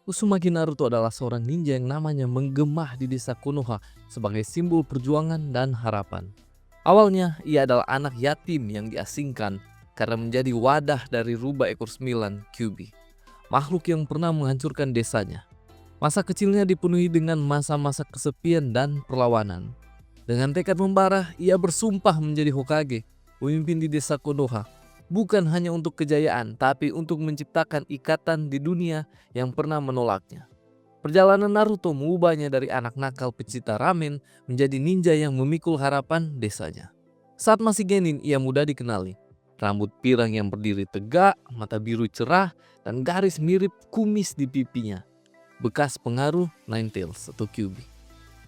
Uzumaki Naruto adalah seorang ninja yang namanya menggema di desa Konoha sebagai simbol perjuangan dan harapan. Awalnya, ia adalah anak yatim yang diasingkan karena menjadi wadah dari rubah ekor 9 Kyuubi, makhluk yang pernah menghancurkan desanya. Masa kecilnya dipenuhi dengan masa-masa kesepian dan perlawanan. Dengan tekad membara, ia bersumpah menjadi Hokage, pemimpin di desa Konoha. Bukan hanya untuk kejayaan, tapi untuk menciptakan ikatan di dunia yang pernah menolaknya. Perjalanan Naruto mengubahnya dari anak nakal pecinta ramen menjadi ninja yang memikul harapan desanya. Saat masih genin, ia mudah dikenali. Rambut pirang yang berdiri tegak, mata biru cerah, dan garis mirip kumis di pipinya. Bekas pengaruh Ninetales atau Kyuubi.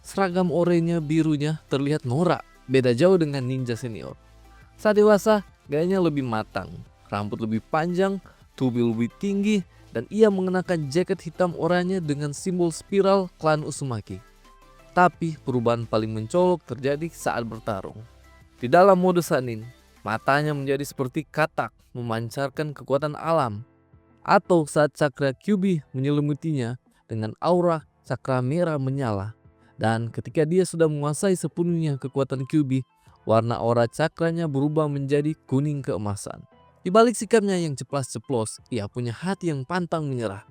Seragam oranye birunya terlihat norak, beda jauh dengan ninja senior. Saat dewasa, gayanya lebih matang, rambut lebih panjang, tubuh lebih tinggi, dan ia mengenakan jaket hitam oranye dengan simbol spiral klan Uzumaki. Tapi perubahan paling mencolok terjadi saat bertarung. Di dalam mode Sannin, matanya menjadi seperti katak memancarkan kekuatan alam. Atau saat cakra Kyuubi menyelimutinya dengan aura cakra merah menyala. Dan ketika dia sudah menguasai sepenuhnya kekuatan Kyuubi, warna aura cakranya berubah menjadi kuning keemasan. Di balik sikapnya yang ceplas-ceplos, ia punya hati yang pantang menyerah.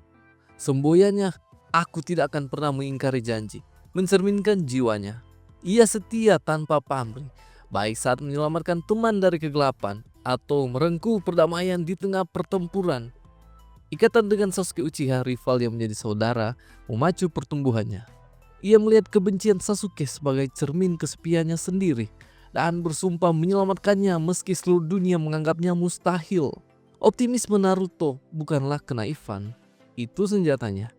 Semboyannya, aku tidak akan pernah mengingkari janji, mencerminkan jiwanya. Ia setia tanpa pamrih, baik saat menyelamatkan teman dari kegelapan atau merengkuh perdamaian di tengah pertempuran. Ikatan dengan Sasuke Uchiha, rival yang menjadi saudara, memacu pertumbuhannya. Ia melihat kebencian Sasuke sebagai cermin kesepiannya sendiri dan bersumpah menyelamatkannya meski seluruh dunia menganggapnya mustahil. Optimisme Naruto bukanlah kenaifan, itu senjatanya.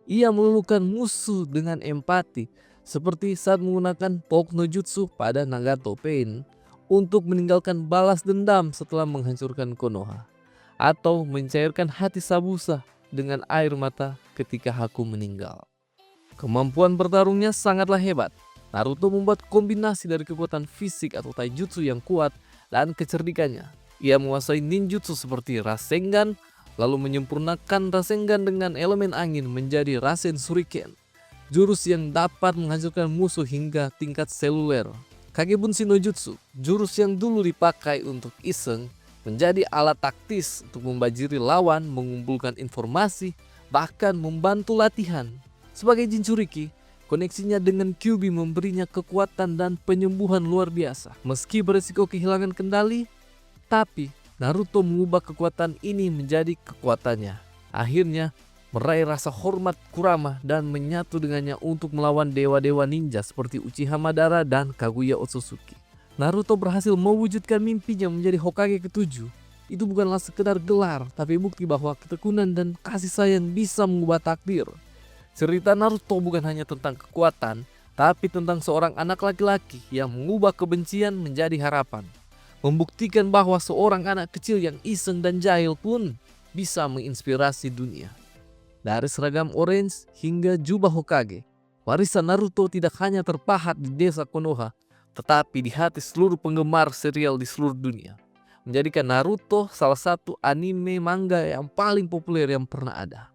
Ia meluluhkan musuh dengan empati, seperti saat menggunakan Poke no Jutsu pada Nagato Pain untuk meninggalkan balas dendam setelah menghancurkan Konoha, atau mencairkan hati Sabusa dengan air mata ketika Haku meninggal. Kemampuan bertarungnya sangatlah hebat. Naruto membuat kombinasi dari kekuatan fisik atau taijutsu yang kuat dan kecerdikannya. Ia menguasai ninjutsu seperti Rasengan, lalu menyempurnakan Rasengan dengan elemen angin menjadi Rasen Shuriken, jurus yang dapat menghancurkan musuh hingga tingkat seluler. Kagebunshi no Jutsu, jurus yang dulu dipakai untuk iseng, menjadi alat taktis untuk membajiri lawan, mengumpulkan informasi, bahkan membantu latihan. Sebagai Jinchuriki, koneksinya dengan Kyuubi memberinya kekuatan dan penyembuhan luar biasa. Meski beresiko kehilangan kendali, tapi Naruto mengubah kekuatan ini menjadi kekuatannya. Akhirnya meraih rasa hormat Kurama dan menyatu dengannya untuk melawan dewa-dewa ninja seperti Uchiha Madara dan Kaguya Otsutsuki. Naruto berhasil mewujudkan mimpinya menjadi Hokage ke-7. Itu bukanlah sekedar gelar, tapi bukti bahwa ketekunan dan kasih sayang bisa mengubah takdir. Cerita Naruto bukan hanya tentang kekuatan, tapi tentang seorang anak laki-laki yang mengubah kebencian menjadi harapan. Membuktikan bahwa seorang anak kecil yang iseng dan jahil pun bisa menginspirasi dunia. Dari seragam orange hingga jubah Hokage, warisan Naruto tidak hanya terpahat di desa Konoha, tetapi di hati seluruh penggemar serial di seluruh dunia. Menjadikan Naruto salah satu anime manga yang paling populer yang pernah ada.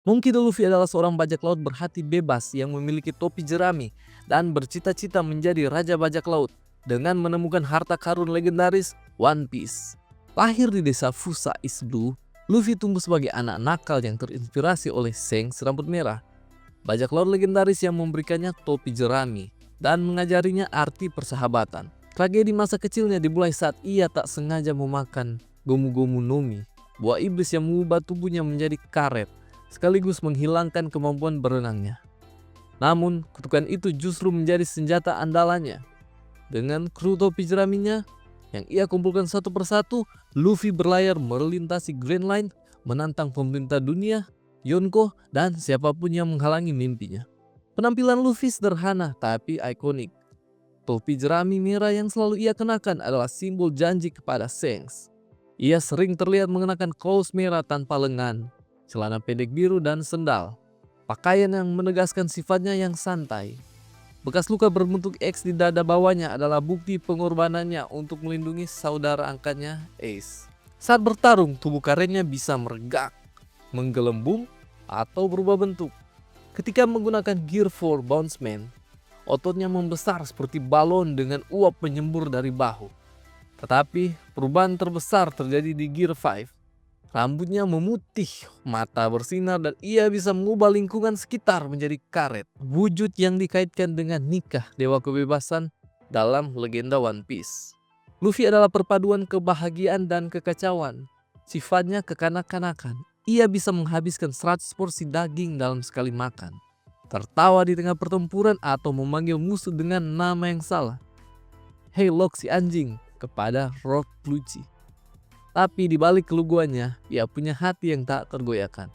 Monkey D. Luffy adalah seorang bajak laut berhati bebas yang memiliki topi jerami dan bercita-cita menjadi raja bajak laut dengan menemukan harta karun legendaris One Piece. Lahir di desa Fusa East Blue, Luffy tumbuh sebagai anak nakal yang terinspirasi oleh Shanks rambut merah, bajak laut legendaris yang memberikannya topi jerami dan mengajarinya arti persahabatan. Tragedi masa kecilnya dimulai saat ia tak sengaja memakan Gomu-Gomu no Mi, buah iblis yang mengubah tubuhnya menjadi karet, sekaligus menghilangkan kemampuan berenangnya. Namun, kutukan itu justru menjadi senjata andalannya. Dengan kru topi jeraminya yang ia kumpulkan satu persatu, Luffy berlayar melintasi Grand Line, menantang pemerintah dunia, Yonko, dan siapapun yang menghalangi mimpinya. Penampilan Luffy sederhana tapi ikonik. Topi jerami merah yang selalu ia kenakan adalah simbol janji kepada Shanks. Ia sering terlihat mengenakan kaos merah tanpa lengan, celana pendek biru dan sendal. Pakaian yang menegaskan sifatnya yang santai. Bekas luka berbentuk X di dada bawahnya adalah bukti pengorbanannya untuk melindungi saudara angkatnya Ace. Saat bertarung, tubuh karetnya bisa meregak, menggelembung, atau berubah bentuk. Ketika menggunakan Gear 4 Bounceman, ototnya membesar seperti balon dengan uap menyembur dari bahu. Tetapi perubahan terbesar terjadi di Gear 5. Rambutnya memutih, mata bersinar, dan ia bisa mengubah lingkungan sekitar menjadi karet. Wujud yang dikaitkan dengan Nika, dewa kebebasan dalam legenda One Piece. Luffy adalah perpaduan kebahagiaan dan kekacauan. Sifatnya kekanak-kanakan. Ia bisa menghabiskan 100 porsi daging dalam sekali makan. Tertawa di tengah pertempuran atau memanggil musuh dengan nama yang salah. "Hey Lok si anjing," kepada Rock Lucci. Tapi di balik keluguannya, ia punya hati yang tak tergoyahkan.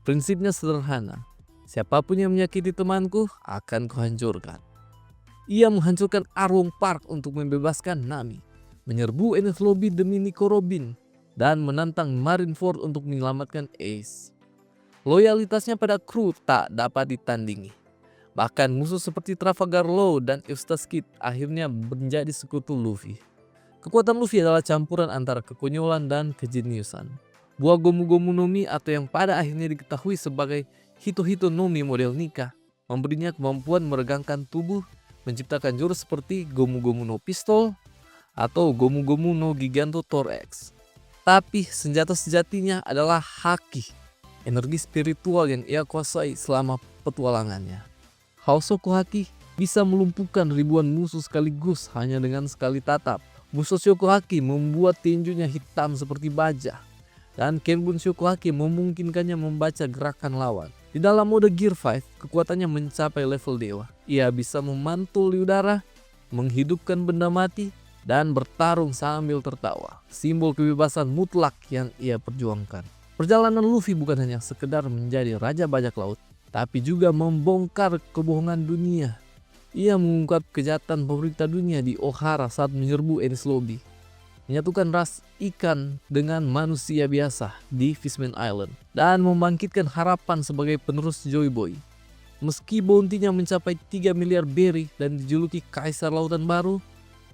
Prinsipnya sederhana, siapapun yang menyakiti temanku akan kuhancurkan. Ia menghancurkan Arlong Park untuk membebaskan Nami, menyerbu Enies Lobby demi Nico Robin, dan menantang Marineford untuk menyelamatkan Ace. Loyalitasnya pada kru tak dapat ditandingi. Bahkan musuh seperti Trafalgar Law dan Eustace Kid akhirnya menjadi sekutu Luffy. Kekuatan Luffy adalah campuran antara kekonyolan dan kejeniusan. Buah Gomu Gomu no Mi atau yang pada akhirnya diketahui sebagai Hito Hito no Mi model Nika memberinya kemampuan meregangkan tubuh, menciptakan jurus seperti Gomu Gomu no Pistol atau Gomu Gomu no Giganto Thorax. Tapi senjata sejatinya adalah Haki, energi spiritual yang ia kuasai selama petualangannya. Haoshoku Haki bisa melumpuhkan ribuan musuh sekaligus hanya dengan sekali tatap. Musou Shokuhaki membuat tinjunya hitam seperti baja, dan Kenbun Shokuhaki memungkinkannya membaca gerakan lawan. Di dalam mode Gear 5, kekuatannya mencapai level dewa. Ia bisa memantul di udara, menghidupkan benda mati, dan bertarung sambil tertawa. Simbol kebebasan mutlak yang ia perjuangkan. Perjalanan Luffy bukan hanya sekedar menjadi raja bajak laut, tapi juga membongkar kebohongan dunia. Ia mengungkap kejahatan pemerintah dunia di Ohara saat menyerbu Enies Lobby, menyatukan ras ikan dengan manusia biasa di Fishman Island, dan membangkitkan harapan sebagai penerus Joy Boy. Meski bounty-nya mencapai 3 miliar berry dan dijuluki Kaisar Lautan Baru,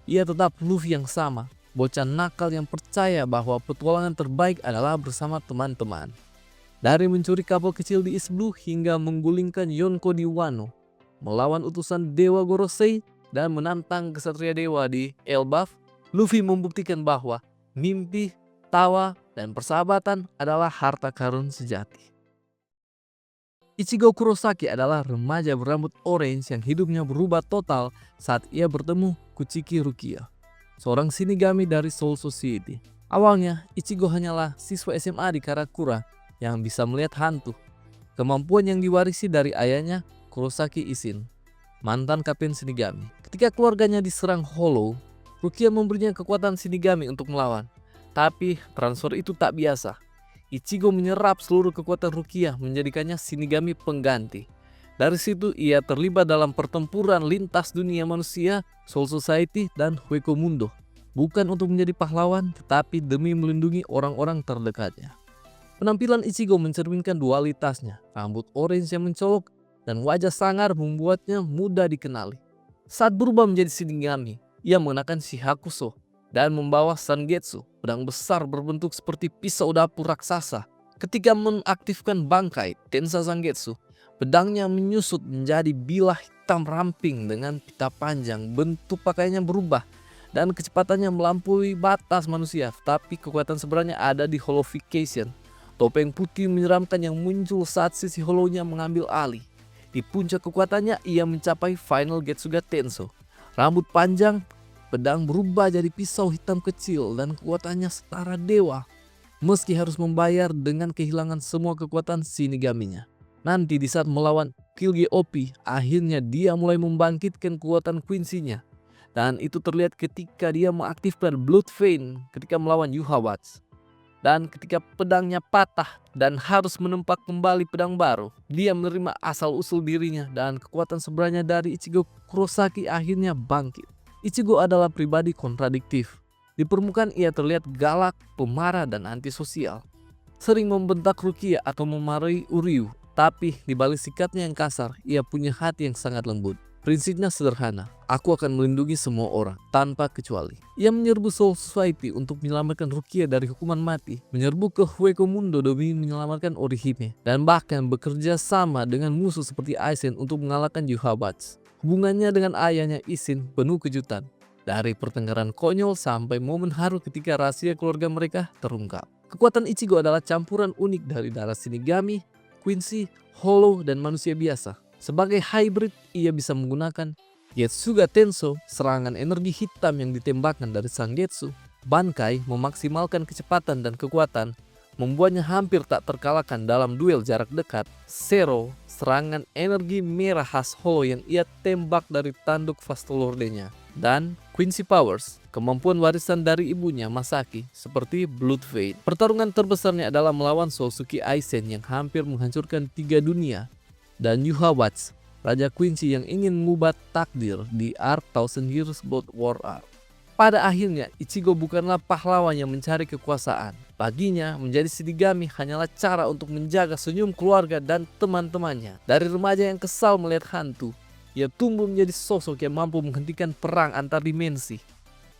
ia tetap Luffy yang sama, bocah nakal yang percaya bahwa petualangan terbaik adalah bersama teman-teman. Dari mencuri kapal kecil di East Blue hingga menggulingkan Yonko di Wano, melawan utusan Dewa Gorosei, dan menantang Kesatria Dewa di Elbaf, Luffy membuktikan bahwa mimpi, tawa, dan persahabatan adalah harta karun sejati. Ichigo Kurosaki adalah remaja berambut orange yang hidupnya berubah total saat ia bertemu Kuchiki Rukia, seorang shinigami dari Soul Society. Awalnya, Ichigo hanyalah siswa SMA di Karakura yang bisa melihat hantu. Kemampuan yang diwarisi dari ayahnya, Kurosaki Ishin, mantan kapten Shinigami. Ketika keluarganya diserang Hollow, Rukia memberinya kekuatan Shinigami untuk melawan. Tapi transfer itu tak biasa. Ichigo menyerap seluruh kekuatan Rukia, menjadikannya Shinigami pengganti. Dari situ ia terlibat dalam pertempuran lintas dunia manusia, Soul Society, dan Hueco Mundo. Bukan untuk menjadi pahlawan, tetapi demi melindungi orang-orang terdekatnya. Penampilan Ichigo mencerminkan dualitasnya, rambut orange yang mencolok, dan wajah sangar membuatnya mudah dikenali. Saat berubah menjadi Shinigami, ia mengenakan Shihakuso dan membawa Sangetsu, pedang besar berbentuk seperti pisau dapur raksasa. Ketika mengaktifkan bangkai Tensa Sangetsu, pedangnya menyusut menjadi bilah hitam ramping dengan pita panjang. Bentuk pakaiannya berubah dan kecepatannya melampaui batas manusia, tapi kekuatan sebenarnya ada di Holofication, topeng putih menyeramkan yang muncul saat sisi Hollow-nya mengambil alih. Di puncak kekuatannya, ia mencapai Final Getsuga Tenso. Rambut panjang, pedang berubah jadi pisau hitam kecil, dan kekuatannya setara dewa. Meski harus membayar dengan kehilangan semua kekuatan Shinigaminya. Nanti di saat melawan Kyuubi Oppie, akhirnya dia mulai membangkitkan kekuatan Quincy-nya. Dan itu terlihat ketika dia mengaktifkan Blood Vein ketika melawan Yuha Watch. Dan ketika pedangnya patah dan harus menempak kembali pedang baru, dia menerima asal-usul dirinya dan kekuatan sebenarnya dari Ichigo Kurosaki akhirnya bangkit. Ichigo adalah pribadi kontradiktif. Di permukaan ia terlihat galak, pemarah, dan antisosial. Sering membentak Rukia atau memarahi Uryu, tapi di balik sikapnya yang kasar, ia punya hati yang sangat lembut. Prinsipnya sederhana, aku akan melindungi semua orang, tanpa kecuali. Ia menyerbu Soul Society untuk menyelamatkan Rukia dari hukuman mati, menyerbu ke Hueco Mundo demi menyelamatkan Orihime, dan bahkan bekerja sama dengan musuh seperti Aizen untuk mengalahkan Yhwach. Hubungannya dengan ayahnya Isin penuh kejutan, dari pertengkaran konyol sampai momen haru ketika rahasia keluarga mereka terungkap. Kekuatan Ichigo adalah campuran unik dari darah Shinigami, Quincy, Hollow, dan manusia biasa. Sebagai hybrid, ia bisa menggunakan Getsuga Tenso, serangan energi hitam yang ditembakkan dari sang Getsu. Bankai memaksimalkan kecepatan dan kekuatan, membuatnya hampir tak terkalahkan dalam duel jarak dekat. Zero, serangan energi merah khas Hollow yang ia tembak dari tanduk Fastolorde-nya. Dan Quincy Powers, kemampuan warisan dari ibunya Masaki, seperti Blood Vein. Pertarungan terbesarnya adalah melawan Sousuke Aizen yang hampir menghancurkan 3 dunia. Dan Yhwach, Raja Quincy yang ingin mengubah takdir di Arc Thousand Years Blood War Arc. Pada akhirnya, Ichigo bukanlah pahlawan yang mencari kekuasaan. Baginya, menjadi Shinigami hanyalah cara untuk menjaga senyum keluarga dan teman-temannya. Dari remaja yang kesal melihat hantu, ia tumbuh menjadi sosok yang mampu menghentikan perang antar dimensi.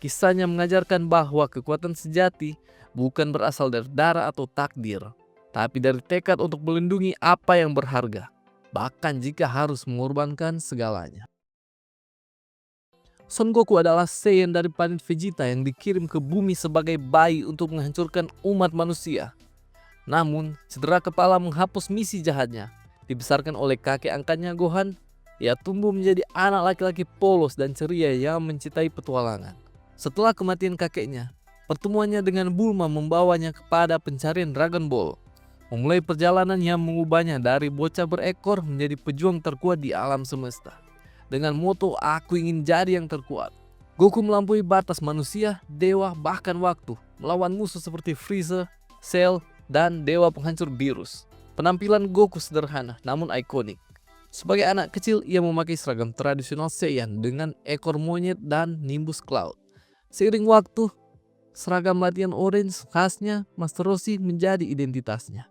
Kisahnya mengajarkan bahwa kekuatan sejati bukan berasal dari darah atau takdir, tapi dari tekad untuk melindungi apa yang berharga, bahkan jika harus mengorbankan segalanya. Son Goku adalah Saiyan dari planet Vegeta yang dikirim ke bumi sebagai bayi untuk menghancurkan umat manusia. Namun, cedera kepala menghapus misi jahatnya. Dibesarkan oleh kakek angkatnya Gohan, ia tumbuh menjadi anak laki-laki polos dan ceria yang mencintai petualangan. Setelah kematian kakeknya, pertemuannya dengan Bulma membawanya kepada pencarian Dragon Ball. Memulai perjalanan yang mengubahnya dari bocah berekor menjadi pejuang terkuat di alam semesta. Dengan moto aku ingin jadi yang terkuat, Goku melampaui batas manusia, dewa, bahkan waktu, melawan musuh seperti Freezer, Cell, dan dewa penghancur virus. Penampilan Goku sederhana namun ikonik. Sebagai anak kecil, ia memakai seragam tradisional Saiyan dengan ekor monyet dan Nimbus Cloud. Seiring waktu, seragam latihan orange khasnya Master Roshi menjadi identitasnya.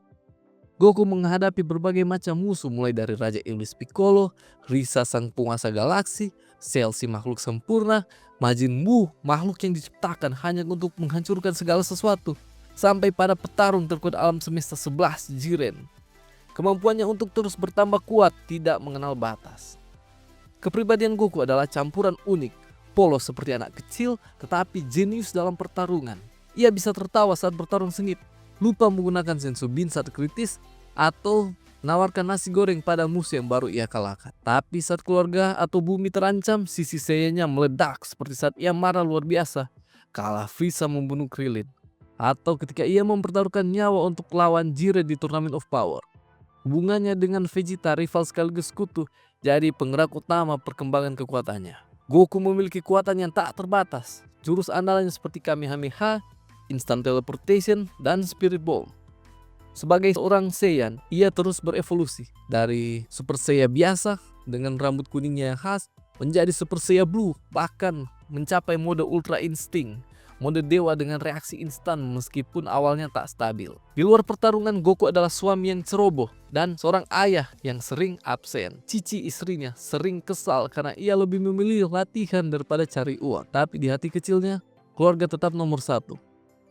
Goku menghadapi berbagai macam musuh mulai dari Raja Iblis Piccolo, Risa sang penguasa galaksi, Cell si makhluk sempurna, Majin Buu makhluk yang diciptakan hanya untuk menghancurkan segala sesuatu, sampai pada petarung terkuat alam semesta 11, Jiren. Kemampuannya untuk terus bertambah kuat tidak mengenal batas. Kepribadian Goku adalah campuran unik, polos seperti anak kecil tetapi jenius dalam pertarungan. Ia bisa tertawa saat bertarung sengit, lupa menggunakan senzu bin saat kritis, atau menawarkan nasi goreng pada musuh yang baru ia kalahkan. Tapi saat keluarga atau bumi terancam, sisi Saiyan-nya meledak seperti saat ia marah luar biasa, kalah Frieza membunuh Krillin, atau ketika ia mempertaruhkan nyawa untuk lawan Jiren di Tournament of Power. Hubungannya dengan Vegeta, rival sekaligus kutu, jadi penggerak utama perkembangan kekuatannya. Goku memiliki kekuatan yang tak terbatas, jurus andalannya seperti Kamehameha, Instant Teleportation, dan Spirit Bomb. Sebagai seorang Saiyan, ia terus berevolusi dari Super Saiyan biasa dengan rambut kuningnya yang khas menjadi Super Saiyan Blue, bahkan mencapai mode Ultra Instinct, mode dewa dengan reaksi instan meskipun awalnya tak stabil. Di luar pertarungan, Goku adalah suami yang ceroboh dan seorang ayah yang sering absen. Cici istrinya sering kesal karena ia lebih memilih latihan daripada cari uang. Tapi di hati kecilnya, keluarga tetap nomor satu.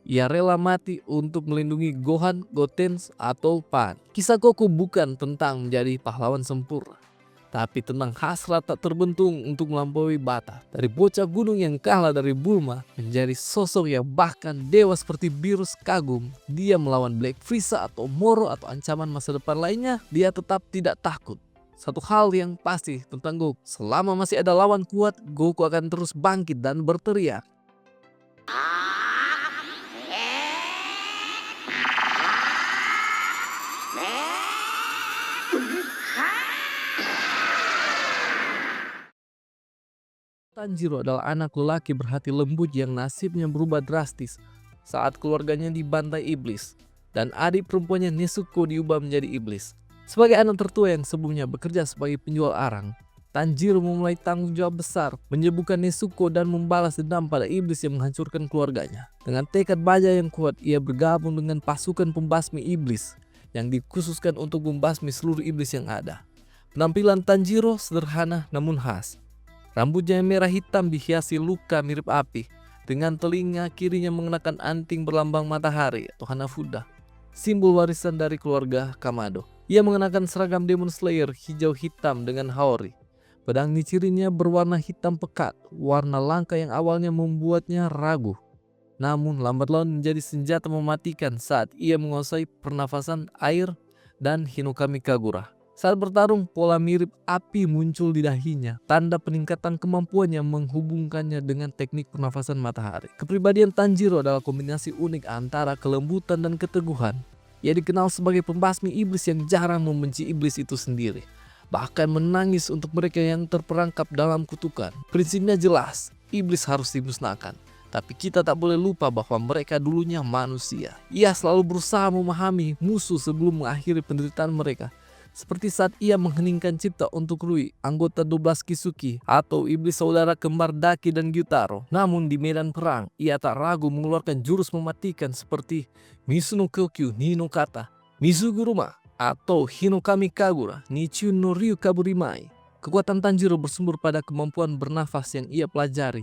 Ia rela mati untuk melindungi Gohan, Gotenks, atau Pan. Kisah Goku bukan tentang menjadi pahlawan sempurna, tapi tentang hasrat tak terbentung untuk melampaui batas. Dari bocah gunung yang kalah dari Bulma menjadi sosok yang bahkan dewa seperti Beerus kagum. Dia melawan Black Frieza atau Moro atau ancaman masa depan lainnya, dia tetap tidak takut. Satu hal yang pasti tentang Goku, selama masih ada lawan kuat, Goku akan terus bangkit dan berteriak. Tanjiro adalah anak lelaki berhati lembut yang nasibnya berubah drastis saat keluarganya dibantai iblis, dan adik perempuannya Nezuko diubah menjadi iblis. Sebagai anak tertua yang sebelumnya bekerja sebagai penjual arang, Tanjiro memulai tanggung jawab besar menyembuhkan Nezuko dan membalas dendam pada iblis yang menghancurkan keluarganya. Dengan tekad baja yang kuat, ia bergabung dengan pasukan pembasmi iblis yang dikhususkan untuk membasmi seluruh iblis yang ada. Penampilan Tanjiro sederhana namun khas. Rambutnya yang merah hitam dihiasi luka mirip api, dengan telinga kirinya mengenakan anting berlambang matahari atau Hanafuda, simbol warisan dari keluarga Kamado. Ia mengenakan seragam Demon Slayer hijau hitam dengan Haori. Pedang Nichirinnya berwarna hitam pekat, warna langka yang awalnya membuatnya ragu. Namun lambat laun menjadi senjata mematikan saat ia menguasai pernafasan air dan Hinokami Kagura. Saat bertarung, pola mirip api muncul di dahinya, tanda peningkatan kemampuannya menghubungkannya dengan teknik pernafasan matahari. Kepribadian Tanjiro adalah kombinasi unik antara kelembutan dan keteguhan. Ia dikenal sebagai pembasmi iblis yang jarang membenci iblis itu sendiri, bahkan menangis untuk mereka yang terperangkap dalam kutukan. Prinsipnya jelas, iblis harus dimusnahkan. Tapi kita tak boleh lupa bahwa mereka dulunya manusia. Ia selalu berusaha memahami musuh sebelum mengakhiri penderitaan mereka. Seperti saat ia mengheningkan cipta untuk Rui, anggota 12 Kisuki, atau iblis saudara kembar Daki dan Gyutaro. Namun di medan perang, ia tak ragu mengeluarkan jurus mematikan seperti Mizuno Kyokyu ni no Kata, Mizuguruma, atau Hinokami Kagura, Nichiu no Ryu Kaburimai. Kekuatan Tanjiro bersumber pada kemampuan bernafas yang ia pelajari.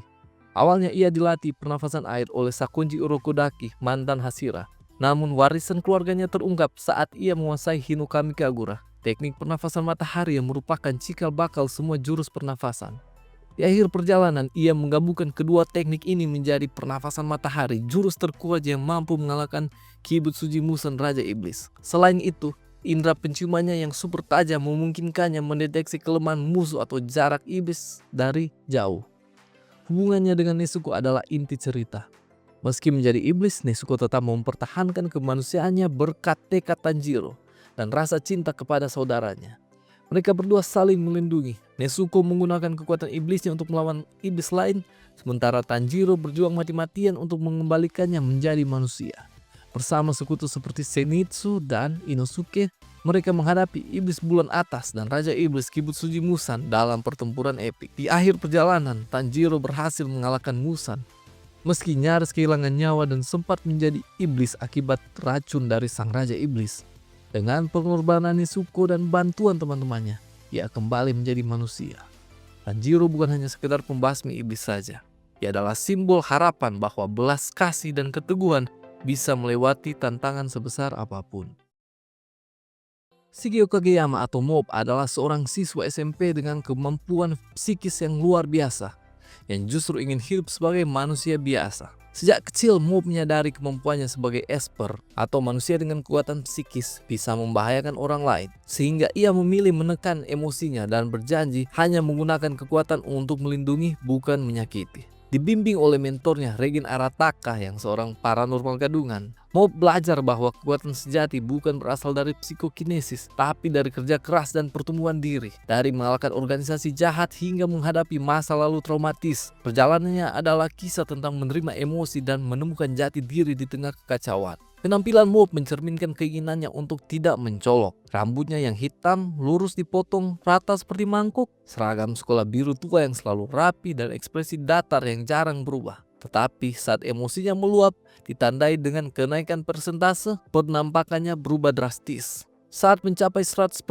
Awalnya ia dilatih pernafasan air oleh Sakonji Urokodaki, mantan Hashira. Namun warisan keluarganya terungkap saat ia menguasai Hinokami Kagura, teknik pernafasan matahari yang merupakan cikal bakal semua jurus pernafasan. Di akhir perjalanan, ia menggabungkan kedua teknik ini menjadi pernafasan matahari, jurus terkuat yang mampu mengalahkan Kibutsuji Musen Raja Iblis. Selain itu, indera penciumannya yang super tajam memungkinkannya mendeteksi kelemahan musuh atau jarak iblis dari jauh. Hubungannya dengan Nezuko adalah inti cerita. Meski menjadi iblis, Nezuko tetap mempertahankan kemanusiaannya berkat tekad Tanjiro dan rasa cinta kepada saudaranya. Mereka berdua saling melindungi. Nezuko menggunakan kekuatan iblisnya untuk melawan iblis lain, sementara Tanjiro berjuang mati-matian untuk mengembalikannya menjadi manusia. Bersama sekutu seperti Zenitsu dan Inosuke, mereka menghadapi iblis bulan atas dan Raja Iblis Kibutsuji Musan dalam pertempuran epik. Di akhir perjalanan, Tanjiro berhasil mengalahkan Musan, meski nyaris kehilangan nyawa dan sempat menjadi iblis akibat racun dari sang Raja Iblis. Dengan pengorbanan Nezuko dan bantuan teman-temannya, ia kembali menjadi manusia. Tanjiro bukan hanya sekedar pembasmi iblis saja. Ia adalah simbol harapan bahwa belas kasih dan keteguhan bisa melewati tantangan sebesar apapun. Shigeo Kageyama atau Mob adalah seorang siswa SMP dengan kemampuan psikis yang luar biasa, yang justru ingin hidup sebagai manusia biasa. Sejak kecil, Mob menyadari kemampuannya sebagai esper atau manusia dengan kekuatan psikis bisa membahayakan orang lain, sehingga ia memilih menekan emosinya dan berjanji hanya menggunakan kekuatan untuk melindungi, bukan menyakiti. Dibimbing oleh mentornya Regen Arataka yang seorang paranormal gadungan, Mob belajar bahwa kekuatan sejati bukan berasal dari psikokinesis, tapi dari kerja keras dan pertumbuhan diri. Dari mengalahkan organisasi jahat hingga menghadapi masa lalu traumatis, perjalanannya adalah kisah tentang menerima emosi dan menemukan jati diri di tengah kekacauan. Penampilan Mob mencerminkan keinginannya untuk tidak mencolok. Rambutnya yang hitam, lurus dipotong rata seperti mangkuk, seragam sekolah biru tua yang selalu rapi, dan ekspresi datar yang jarang berubah. Tetapi saat emosinya meluap, ditandai dengan kenaikan persentase, penampakannya berubah drastis. Saat mencapai 100%,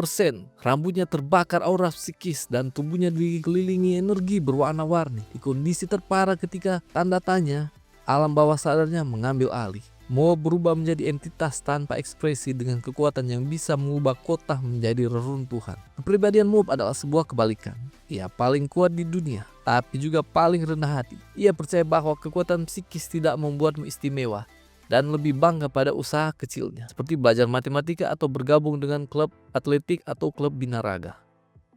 rambutnya terbakar aura psikis dan tubuhnya dikelilingi energi berwarna-warni. Di kondisi terparah ketika tanda tanya, alam bawah sadarnya mengambil alih. Mob berubah menjadi entitas tanpa ekspresi dengan kekuatan yang bisa mengubah kota menjadi reruntuhan. Kepribadian Mob adalah sebuah kebalikan. Ia paling kuat di dunia, tapi juga paling rendah hati. Ia percaya bahwa kekuatan psikis tidak membuatmu istimewa dan lebih bangga pada usaha kecilnya, seperti belajar matematika atau bergabung dengan klub atletik atau klub binaraga.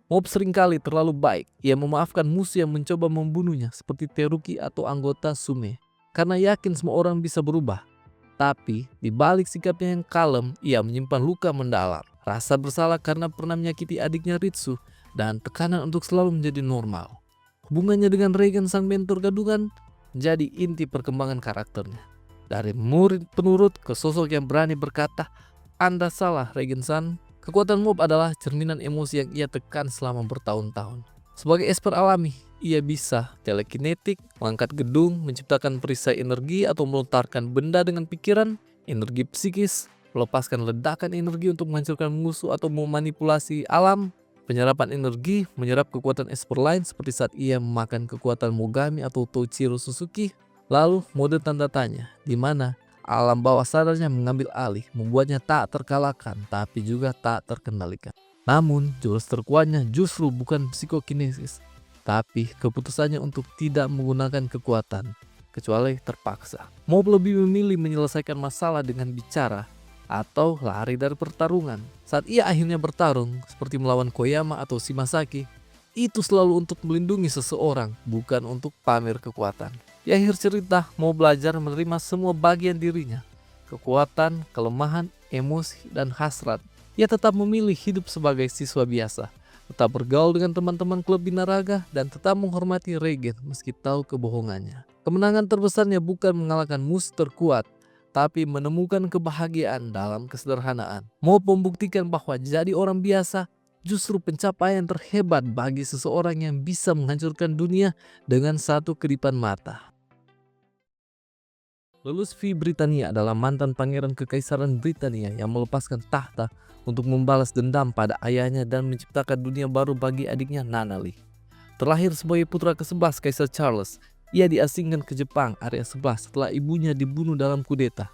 Mob seringkali terlalu baik. Ia memaafkan musuh yang mencoba membunuhnya, seperti Teruki atau anggota Sume, karena yakin semua orang bisa berubah. Tapi di balik sikapnya yang kalem, ia menyimpan luka mendalam, rasa bersalah karena pernah menyakiti adiknya Ritsu, dan tekanan untuk selalu menjadi normal. Hubungannya dengan Regen sang mentor gadungan menjadi inti perkembangan karakternya. Dari murid penurut ke sosok yang berani berkata, "Anda salah, Regen-san." Kekuatan Mob adalah cerminan emosi yang ia tekan selama bertahun-tahun. Sebagai esper alami, ia bisa telekinetik, mengangkat gedung, menciptakan perisai energi atau melontarkan benda dengan pikiran, energi psikis, melepaskan ledakan energi untuk menghancurkan musuh atau memanipulasi alam. Penyerapan energi menyerap kekuatan esport lain seperti saat ia memakan kekuatan Mogami atau Toichiro Suzuki. Lalu mode tanda tanya, di mana alam bawah sadarnya mengambil alih, membuatnya tak terkalahkan tapi juga tak terkendalikan. Namun jurus terkuatnya justru bukan psikokinesis, tapi keputusannya untuk tidak menggunakan kekuatan kecuali terpaksa. Mob lebih memilih menyelesaikan masalah dengan bicara atau lari dari pertarungan. Saat ia akhirnya bertarung seperti melawan Koyama atau Shimasaki, itu selalu untuk melindungi seseorang, bukan untuk pamer kekuatan. Di akhir cerita, mau belajar menerima semua bagian dirinya, kekuatan, kelemahan, emosi, dan hasrat. Ia tetap memilih hidup sebagai siswa biasa, tetap bergaul dengan teman-teman klub binaraga, dan tetap menghormati Reigen meski tahu kebohongannya. Kemenangan terbesarnya bukan mengalahkan musuh terkuat, tapi menemukan kebahagiaan dalam kesederhanaan. Mau membuktikan bahwa jadi orang biasa justru pencapaian terhebat bagi seseorang yang bisa menghancurkan dunia dengan satu kedipan mata. Lutfi Britania adalah mantan pangeran kekaisaran Britania yang melepaskan tahta untuk membalas dendam pada ayahnya dan menciptakan dunia baru bagi adiknya Nanali. Terlahir sebagai putra ke-11 Kaisar Charles, ia diasingkan ke Jepang area 11 setelah ibunya dibunuh dalam kudeta.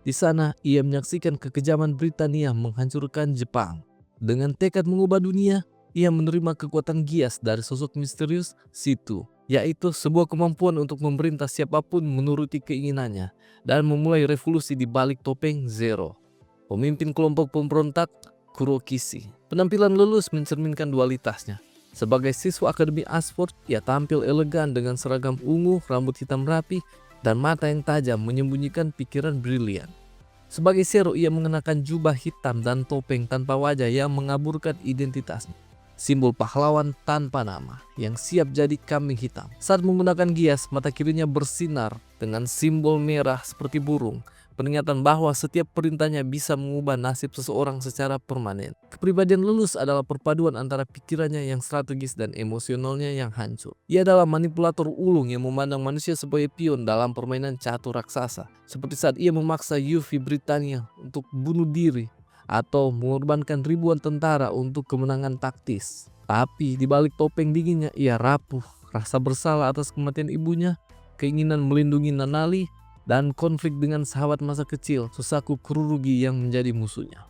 Di sana, ia menyaksikan kekejaman Britania menghancurkan Jepang. Dengan tekad mengubah dunia, ia menerima kekuatan gias dari sosok misterius Situ, yaitu sebuah kemampuan untuk memerintah siapapun menuruti keinginannya dan memulai revolusi di balik topeng Zero, pemimpin kelompok pemberontak Kurokishi. Penampilan Lulus mencerminkan dualitasnya. Sebagai siswa Akademi Oxford, ia tampil elegan dengan seragam ungu, rambut hitam rapi, dan mata yang tajam menyembunyikan pikiran brilian. Sebagai Zero, ia mengenakan jubah hitam dan topeng tanpa wajah yang mengaburkan identitasnya. Simbol pahlawan tanpa nama yang siap jadi kambing hitam. Saat menggunakan gias, mata kirinya bersinar dengan simbol merah seperti burung. Peringatan bahwa setiap perintahnya bisa mengubah nasib seseorang secara permanen. Kepribadian Lulus adalah perpaduan antara pikirannya yang strategis dan emosionalnya yang hancur. Ia adalah manipulator ulung yang memandang manusia sebagai pion dalam permainan catur raksasa. Seperti saat ia memaksa Lutfi Britania untuk bunuh diri atau mengorbankan ribuan tentara untuk kemenangan taktis. Tapi di balik topeng dinginnya ia rapuh, rasa bersalah atas kematian ibunya, keinginan melindungi Nanali, dan konflik dengan sahabat masa kecil Susaku Kururugi yang menjadi musuhnya.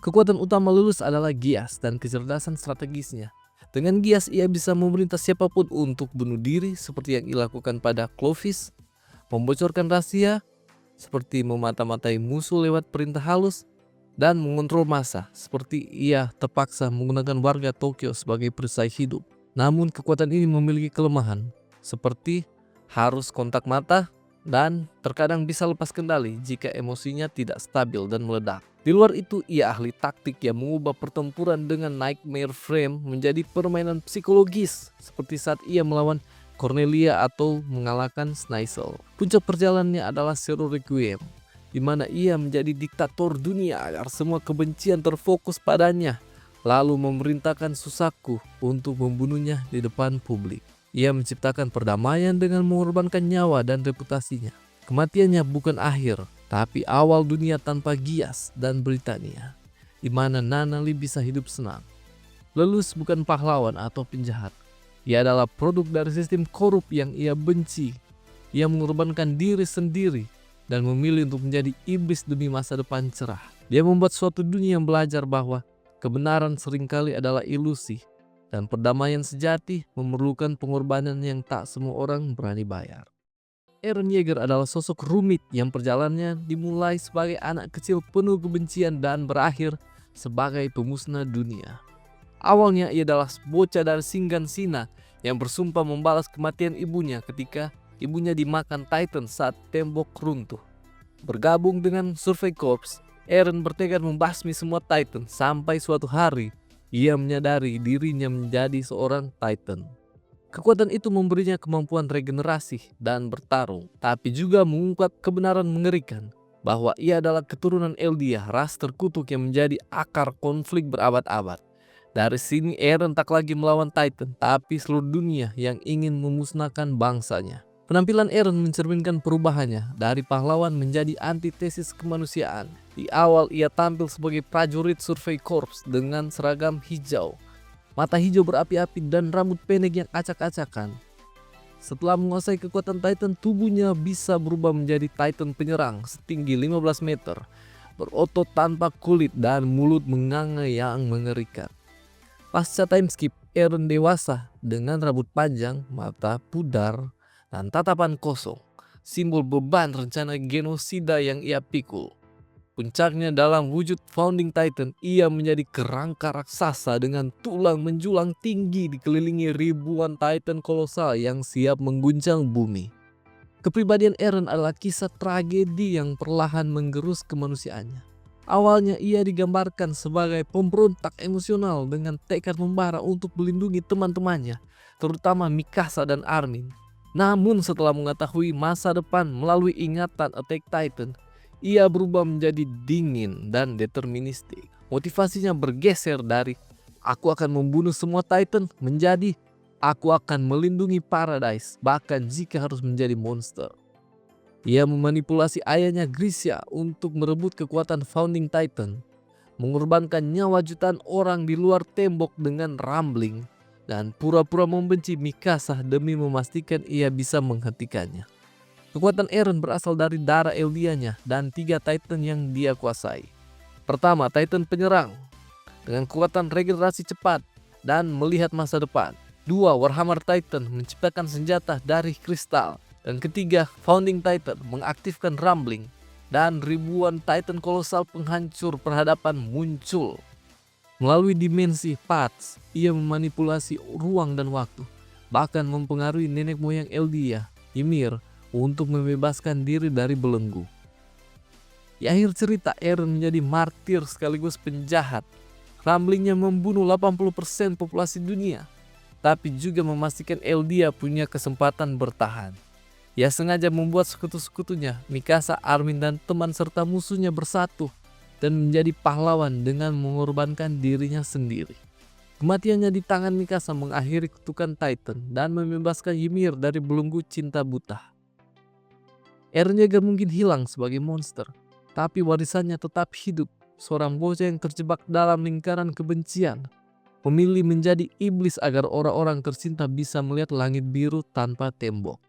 Kekuatan utama Lulus adalah gias dan kecerdasan strategisnya. Dengan gias ia bisa memerintah siapapun untuk bunuh diri seperti yang dilakukan pada Clovis, membocorkan rahasia seperti memata-matai musuh lewat perintah halus, dan mengontrol massa seperti ia terpaksa menggunakan warga Tokyo sebagai perisai hidup. Namun kekuatan ini memiliki kelemahan seperti harus kontak mata dan terkadang bisa lepas kendali jika emosinya tidak stabil dan meledak. Di luar itu, ia ahli taktik yang mengubah pertempuran dengan Nightmare Frame menjadi permainan psikologis seperti saat ia melawan Cornelia atau mengalahkan Sneasel. Puncak perjalanannya adalah Zero Requiem, di mana ia menjadi diktator dunia agar semua kebencian terfokus padanya, lalu memerintahkan Susaku untuk membunuhnya di depan publik. Ia menciptakan perdamaian dengan mengorbankan nyawa dan reputasinya. Kematiannya bukan akhir, tapi awal dunia tanpa gias dan Britania, di mana Nanali bisa hidup senang. Lulus bukan pahlawan atau penjahat. Ia adalah produk dari sistem korup yang ia benci. Ia mengorbankan diri sendiri dan memilih untuk menjadi iblis demi masa depan cerah. Dia membuat suatu dunia yang belajar bahwa kebenaran seringkali adalah ilusi, dan perdamaian sejati memerlukan pengorbanan yang tak semua orang berani bayar. Eren Yeager adalah sosok rumit yang perjalanannya dimulai sebagai anak kecil penuh kebencian dan berakhir sebagai pemusnah dunia. Awalnya ia adalah bocah dari Shingan Shina yang bersumpah membalas kematian ibunya ketika ibunya dimakan Titan saat tembok runtuh. Bergabung dengan Survey Corps, Eren bertekad membasmi semua Titan sampai suatu hari ia menyadari dirinya menjadi seorang Titan. Kekuatan itu memberinya kemampuan regenerasi dan bertarung, tapi juga mengungkap kebenaran mengerikan bahwa ia adalah keturunan Eldia, ras terkutuk yang menjadi akar konflik berabad-abad. Dari sini Eren tak lagi melawan Titan, tapi seluruh dunia yang ingin memusnahkan bangsanya. Penampilan Eren mencerminkan perubahannya dari pahlawan menjadi antitesis kemanusiaan. Di awal ia tampil sebagai prajurit Survey Corps dengan seragam hijau mata hijau berapi-api dan rambut pendek yang acak-acakan. Setelah menguasai kekuatan Titan, tubuhnya bisa berubah menjadi Titan penyerang setinggi 15 meter, berotot tanpa kulit dan mulut menganga yang mengerikan. Pasca time skip, Eren dewasa dengan rambut panjang, mata pudar, dan tatapan kosong, simbol beban rencana genosida yang ia pikul. Puncaknya dalam wujud Founding Titan, ia menjadi kerangka raksasa dengan tulang menjulang tinggi dikelilingi ribuan Titan kolosal yang siap mengguncang bumi. Kepribadian Eren adalah kisah tragedi yang perlahan menggerus kemanusiaannya. Awalnya ia digambarkan sebagai pemberontak emosional dengan tekad membara untuk melindungi teman-temannya, terutama Mikasa dan Armin. Namun setelah mengetahui masa depan melalui ingatan Attack Titan, ia berubah menjadi dingin dan deterministik. Motivasinya bergeser dari "aku akan membunuh semua Titan" menjadi "aku akan melindungi Paradise, bahkan jika harus menjadi monster." Ia memanipulasi ayahnya Grisha untuk merebut kekuatan Founding Titan, mengorbankan nyawa jutaan orang di luar tembok dengan Rumbling, dan pura-pura membenci Mikasa demi memastikan ia bisa menghentikannya. Kekuatan Eren berasal dari darah Eldianya dan 3 Titan yang dia kuasai. Pertama, Titan penyerang dengan kekuatan regenerasi cepat dan melihat masa depan. 2. Warhammer Titan menciptakan senjata dari kristal. Dan ketiga, Founding Titan mengaktifkan Rumbling dan ribuan Titan kolosal penghancur peradaban muncul. Melalui dimensi Paths, ia memanipulasi ruang dan waktu, bahkan mempengaruhi nenek moyang Eldia, Ymir, untuk membebaskan diri dari belenggu. Di akhir cerita, Eren menjadi martir sekaligus penjahat. Rumblingnya membunuh 80% populasi dunia, tapi juga memastikan Eldia punya kesempatan bertahan. Ia sengaja membuat sekutu-sekutunya, Mikasa, Armin, dan teman serta musuhnya bersatu dan menjadi pahlawan dengan mengorbankan dirinya sendiri. Kematiannya di tangan Mikasa mengakhiri kutukan Titan dan membebaskan Ymir dari belenggu cinta buta. Eren Yeager mungkin hilang sebagai monster, tapi warisannya tetap hidup. Seorang bocah yang terjebak dalam lingkaran kebencian, memilih menjadi iblis agar orang-orang tercinta bisa melihat langit biru tanpa tembok.